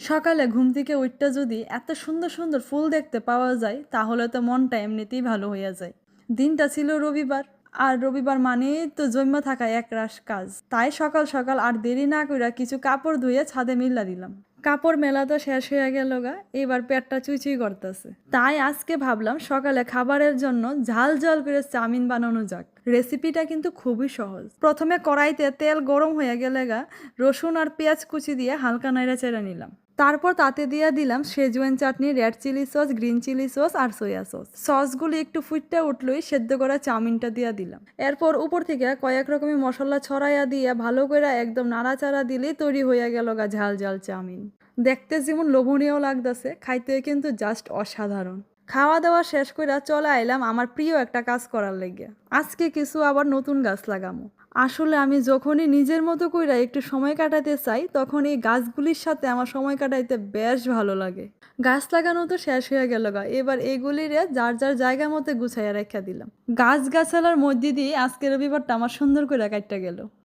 সকালে ঘুম থেকে উঠতে যদি এত সুন্দর সুন্দর ফুল দেখতে পাওয়া যায় তাহলে তো মনটা এমনিতেই ভালো হইয়া যায়। দিনটা ছিল রবিবার, আর রবিবার মানেই তো জন্মা থাকা একরাশ কাজ। তাই সকাল সকাল আর দেরি না কইরা কিছু কাপড় ধুয়ে ছাদে মিল্লা দিলাম। কাপড় মেলা তো শেষ হয়ে গেল গা, এবার পেটটা চুইচুই করতেছে। তাই আজকে ভাবলাম সকালে খাবারের জন্য ঝাল ঝাল করে চাউমিন বানানো যাক। রেসিপিটা কিন্তু খুবই সহজ। প্রথমে কড়াইতে তেল গরম হয়ে গেলে গা রসুন আর পেঁয়াজ কুচি দিয়ে হালকা নাড়া চেড়ে নিলাম। তারপর তাতে দিয়ে দিলাম schezwan chutney, red chilli sauce, green chilli sauce আর সোয়া সস। সসগুলি একটু ফুটতে উঠলেই সেদ্ধ করা চাউমিনটা দিয়ে দিলাম। এরপর উপর থেকে কয়েক রকমের মশলা ছড়াইয়া দিয়ে ভালো করে একদম নাড়াচাড়া দিলেই তৈরি হয়ে গেল গা ঝাল ঝাল চাউমিন। দেখতে যেমন লোভনীয় লাগতেছে, খাইতে কিন্তু জাস্ট অসাধারণ। খাওয়া দাওয়া শেষ কইরা চলে আইলাম আমার প্রিয় একটা কাজ করার লেগে। আজকে কিছু আবার নতুন গাছ লাগামো। আসলে আমি যখনই নিজের মতো কইরা একটু সময় কাটাতে চাই তখন এই গাছগুলির সাথে আমার সময় কাটাইতে বেশ ভালো লাগে। গাছ লাগানো তো শেষ হয়ে গেল গা, এবার এগুলিরে যার যার জায়গা মতো গুছাইয়া রেখা দিলাম। গাছ গাছালার মধ্যে দিয়ে আজকে রবিবারটা আমার সুন্দর করে কাটতে গেল।